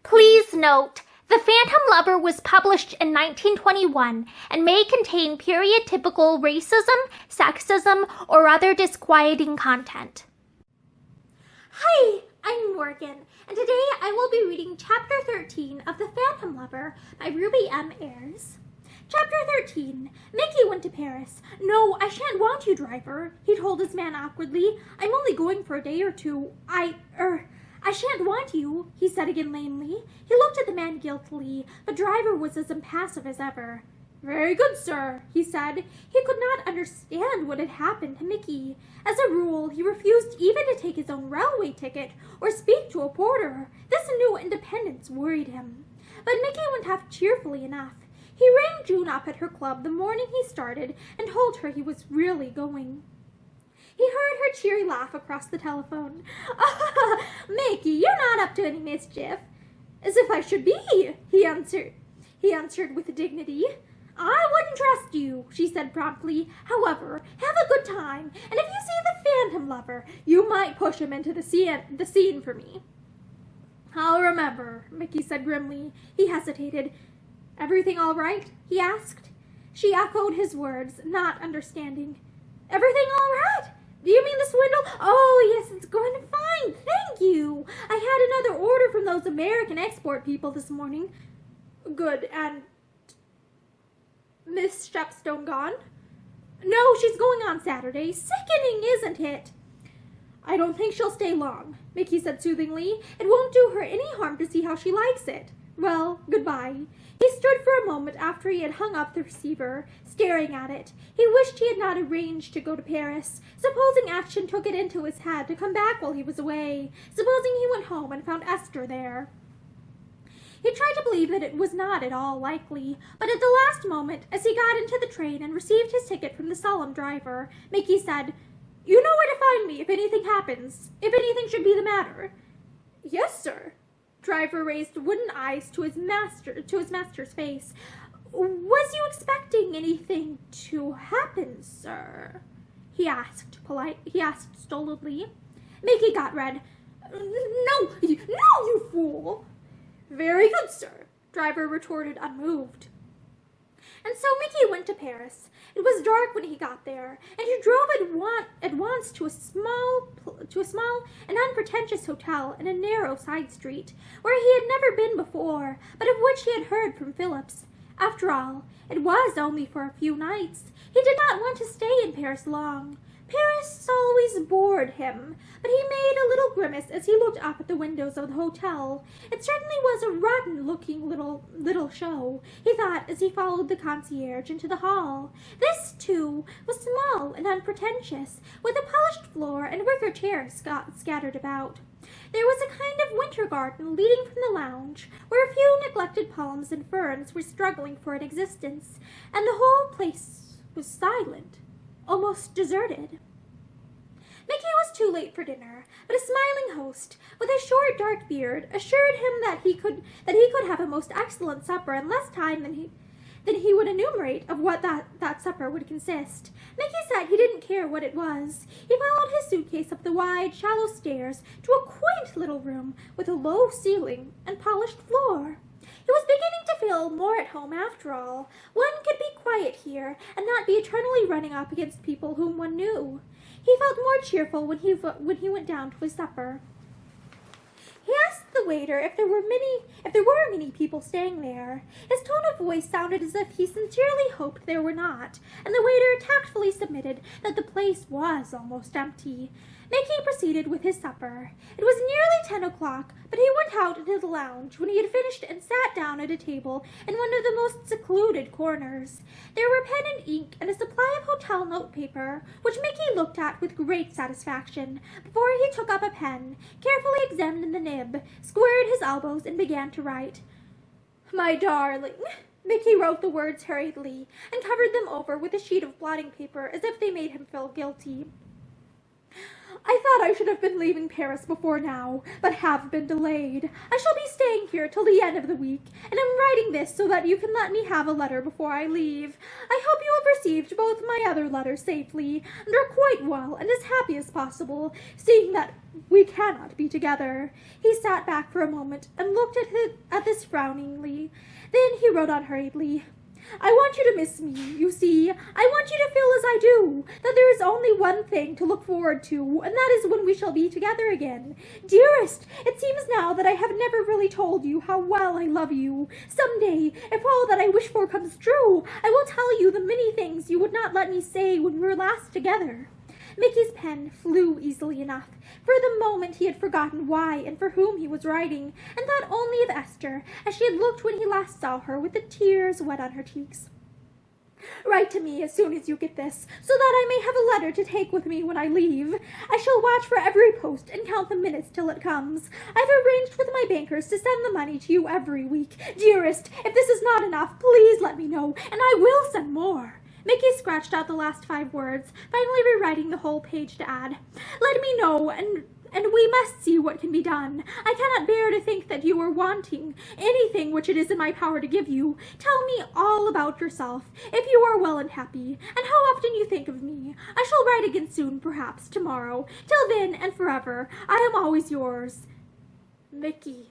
Please note, The Phantom Lover was published in 1921 and may contain period-typical racism, sexism, or other disquieting content. Hi, I'm Morgan, and today I will be reading Chapter 13 of The Phantom Lover by Ruby M. Ayres. Chapter 13. Mickey went to Paris. "No, I shan't want you, driver," he told his man awkwardly. "I'm only going for a day or two. I shan't want you," he said again lamely. He looked at the man guiltily, but driver was as impassive as ever. "Very good, sir," he said. He could not understand what had happened to Mickey. As a rule, he refused even to take his own railway ticket or speak to a porter. This new independence worried him. But Mickey went off cheerfully enough. He rang June up at her club the morning he started and told her he was really going. He heard her cheery laugh across the telephone. "Ah, Mickey, you're not up to any mischief." "As if I should be," he answered with dignity. "I wouldn't trust you," she said promptly. "However, have a good time, and if you see the Phantom Lover, you might push him into the scene for me." "I'll remember," Mickey said grimly. He hesitated. "Everything all right?" he asked. She echoed his words, not understanding. "Everything all right? Do you mean the swindle?" "Oh, yes, it's going fine, thank you. I had another order from those American export people this morning." "Good, and Miss Shepstone gone?" "No, she's going on Saturday. Sickening, isn't it?" "I don't think she'll stay long," Mickey said soothingly. "It won't do her any harm to see how she likes it. Well, goodbye." He stood for a moment after he had hung up the receiver, staring at it. He wished he had not arranged to go to Paris. Supposing Action took it into his head to come back while he was away. Supposing he went home and found Esther there. He tried to believe that it was not at all likely, but at the last moment, as he got into the train and received his ticket from the solemn driver, Mickey said, "You know where to find me if anything happens, if anything should be the matter." "Yes, sir." Driver raised wooden eyes to his master's face. "Was you expecting anything to happen, sir?" He asked stolidly. Mickey got red. No, you fool." "Very good, sir," Driver retorted, unmoved. And so Mickey went to Paris. It was dark when he got there, and he drove at once to a small and unpretentious hotel in a narrow side street, where he had never been before, but of which he had heard from Phillips. After all, it was only for a few nights. He did not want to stay in Paris long. Paris always bored him, but he made a little grimace as he looked up at the windows of the hotel. It certainly was a rotten-looking little show, he thought as he followed the concierge into the hall. This, too, was small and unpretentious, with a polished floor and wicker chairs scattered about. There was a kind of winter garden leading from the lounge, where a few neglected palms and ferns were struggling for an existence, and the whole place was silent. Almost deserted. Mickey was too late for dinner, but a smiling host, with a short dark beard, assured him that he could have a most excellent supper in less time than he would enumerate of what that supper would consist. Mickey said he didn't care what it was. He followed his suitcase up the wide, shallow stairs to a quaint little room with a low ceiling and polished floor. He was beginning to feel more at home after all. One could be quiet here and not be eternally running up against people whom one knew. He felt more cheerful when he went down to his supper. He asked the waiter if there were many people staying there. His tone of voice sounded as if he sincerely hoped there were not, and the waiter tactfully submitted that the place was almost empty. Mickey proceeded with his supper. It was nearly 10 o'clock, but he went out into the lounge when he had finished and sat down at a table in one of the most secluded corners. There were pen and ink and a supply of hotel notepaper, which Mickey looked at with great satisfaction before he took up a pen, carefully examined the nib, squared his elbows, and began to write. "My darling." Mickey wrote the words hurriedly and covered them over with a sheet of blotting paper as if they made him feel guilty. I thought I should have been leaving Paris before now, but have been delayed. I shall be staying here till the end of the week, and am writing this so that you can let me have a letter before I leave. I hope you have received both my other letters safely, and are quite well and as happy as possible, seeing that we cannot be together. He sat back for a moment and looked at this frowningly. Then he wrote on hurriedly. I want you to miss me, you see. I want you to feel as I do, that there is only one thing to look forward to, and that is when we shall be together again. Dearest, it seems now that I have never really told you how well I love you. Some day, if all that I wish for comes true, I will tell you the many things you would not let me say when we were last together. Mickey's pen flew easily enough. For the moment he had forgotten why and for whom he was writing, and thought only of Esther, as she had looked when he last saw her, with the tears wet on her cheeks. Write to me as soon as you get this, so that I may have a letter to take with me when I leave. I shall watch for every post and count the minutes till it comes. I've arranged with my bankers to send the money to you every week. Dearest, if this is not enough, please let me know, and I will send more. Mickey scratched out the last 5 words, finally rewriting the whole page to add, Let me know, and we must see what can be done. I cannot bear to think that you are wanting anything which it is in my power to give you. Tell me all about yourself, if you are well and happy, and how often you think of me. I shall write again soon, perhaps, tomorrow. Till then, and forever, I am always yours, Mickey.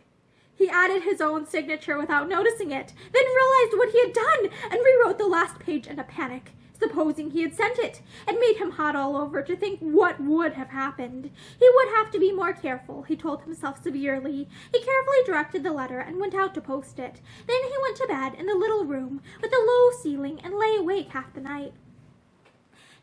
He added his own signature without noticing it, then realized what he had done, and rewrote the last page in a panic. Supposing he had sent it, it made him hot all over to think what would have happened. He would have to be more careful, he told himself severely. He carefully directed the letter and went out to post it. Then he went to bed in the little room with a low ceiling and lay awake half the night.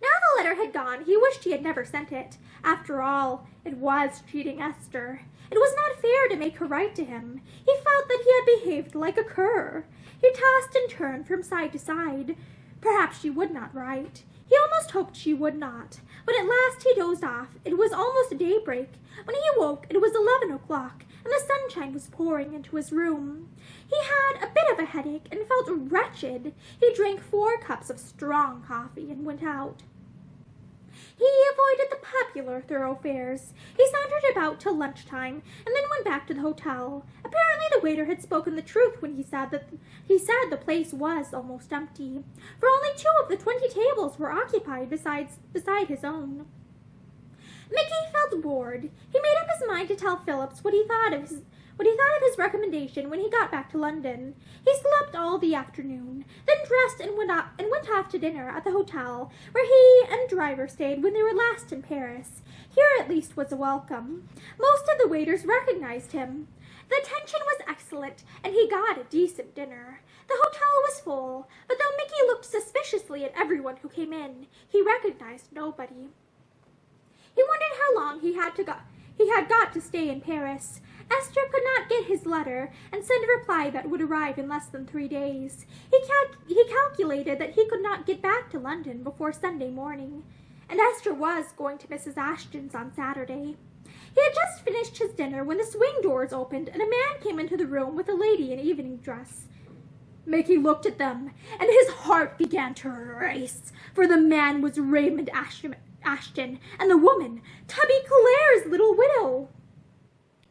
Now the letter had gone, he wished he had never sent it. After all, it was cheating Esther. It was not fair to make her write to him. He felt that he had behaved like a cur. He tossed and turned from side to side. Perhaps she would not write. He almost hoped she would not. But at last he dozed off. It was almost daybreak. When he awoke, it was 11 o'clock, and the sunshine was pouring into his room. He had a bit of a headache and felt wretched. He drank 4 cups of strong coffee and went out. He avoided the popular thoroughfares. He sauntered about till lunchtime, and then went back to the hotel. Apparently the waiter had spoken the truth when he said the place was almost empty, for only 2 of the 20 tables were occupied beside his own. Mickey felt bored. He made up his mind to tell Phillips what he thought of his recommendation when he got back to London. He slept all the afternoon, then dressed and went off to dinner at the hotel where he and Driver stayed when they were last in Paris. Here at least was a welcome. Most of the waiters recognized him. The attention was excellent, and he got a decent dinner. The hotel was full, but though Mickey looked suspiciously at everyone who came in, he recognized nobody. He wondered how long he had got to stay in Paris. Esther could not get his letter and send a reply that would arrive in less than 3 days. He calculated that he could not get back to London before Sunday morning, and Esther was going to Mrs. Ashton's on Saturday. He had just finished his dinner when the swing doors opened and a man came into the room with a lady in evening dress. Mickey looked at them, and his heart began to race, for the man was Raymond Ashton, and the woman, Tubby Clare's little widow.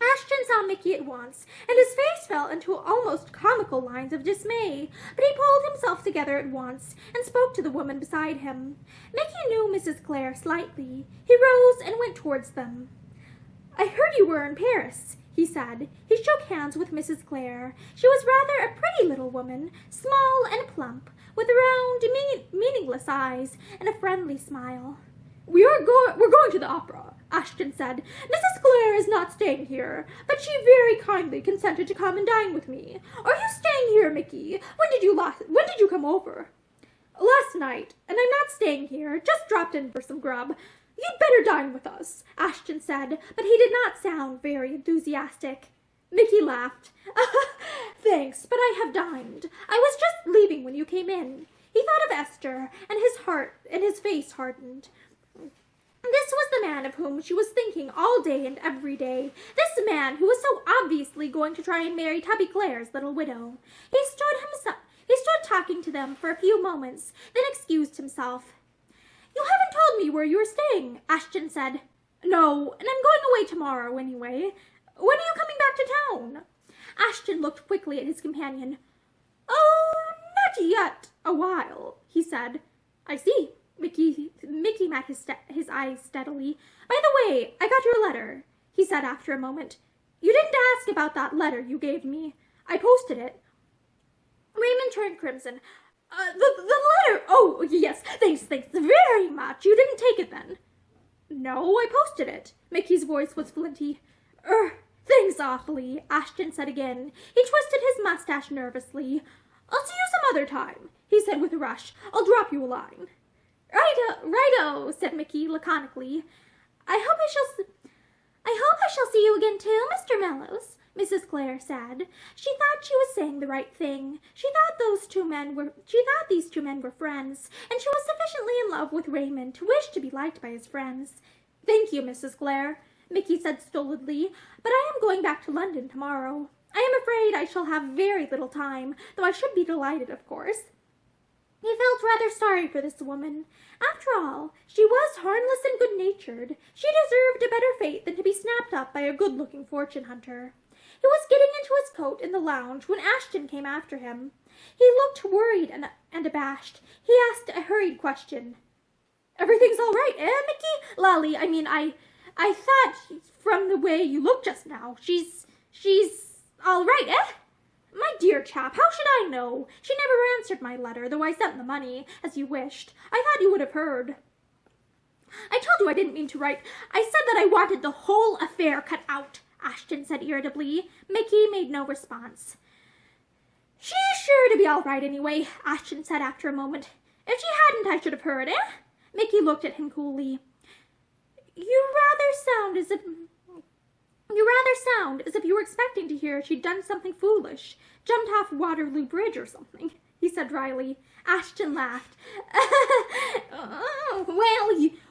Ashton saw Mickey at once, and his face fell into almost comical lines of dismay, but he pulled himself together at once and spoke to the woman beside him. Mickey knew Mrs. Clare slightly. He rose and went towards them. I heard you were in Paris, he said. He shook hands with Mrs. Clare. She was rather a pretty little woman, small and plump, with round, meaningless eyes and a friendly smile. We're going to the opera, Ashton said. Mrs. Clare is not staying here, but she very kindly consented to come and dine with me. Are you staying here, Mickey? When did you come over? Last night, and I'm not staying here, just dropped in for some grub. You'd better dine with us, Ashton said, but he did not sound very enthusiastic. Mickey laughed. Thanks, but I have dined. I was just leaving when you came in. He thought of Esther, and his face hardened. This was the man of whom she was thinking all day and every day. This man who was so obviously going to try and marry Tubby Clare's little widow. He stood talking to them for a few moments, then excused himself. You haven't told me where you are staying, Ashton said. No, and I'm going away tomorrow anyway. When are you coming back to town? Ashton looked quickly at his companion. Oh, not yet a while, he said. I see. Mickey met his eyes steadily. By the way, I got your letter, he said after a moment. You didn't ask about that letter you gave me. I posted it. Raymond turned crimson. The letter! Oh, yes, thanks very much. You didn't take it then? No, I posted it. Mickey's voice was flinty. Thanks awfully, Ashton said again. He twisted his mustache nervously. I'll see you some other time, he said with a rush. I'll drop you a line. Righto, said Mickey laconically. I hope I shall see you again too, Mr. Mellows, Mrs. Clare said. She thought she was saying the right thing. She thought these two men were friends, and she was sufficiently in love with Raymond to wish to be liked by his friends. Thank you, Mrs. Clare, Mickey said stolidly, but I am going back to London tomorrow. I am afraid I shall have very little time, though I should be delighted, of course. He felt rather sorry for this woman. After all, she was harmless and good-natured. She deserved a better fate than to be snapped up by a good-looking fortune hunter. He was getting into his coat in the lounge when Ashton came after him. He looked worried and abashed. He asked a hurried question. Everything's all right, Mickey? Lolly, I thought from the way you looked just now, she's all right, My dear chap, how should I know? She never answered my letter, though I sent the money, as you wished. I thought you would have heard. I told you I didn't mean to write. I said that I wanted the whole affair cut out, Ashton said irritably. Mickey made no response. She's sure to be all right anyway, Ashton said after a moment. If she hadn't, I should have heard, Mickey looked at him coolly. You rather sound as if you were expecting to hear she'd done something foolish, jumped off Waterloo Bridge or something, he said dryly. Ashton laughed.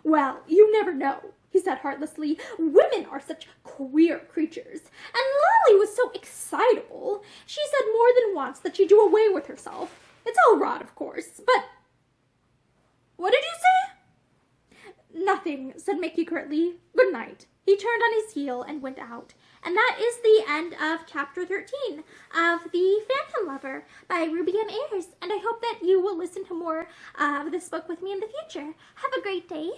Well, you never know, he said heartlessly. Women are such queer creatures. And Lolly was so excitable. She said more than once that she'd do away with herself. It's all rot, of course, but... What did you say? Nothing, said Mickey curtly. Good night. He turned on his heel and went out. And that is the end of chapter 13 of The Phantom Lover by Ruby and Ayres. And I hope that you will listen to more of this book with me in the future. Have a great day.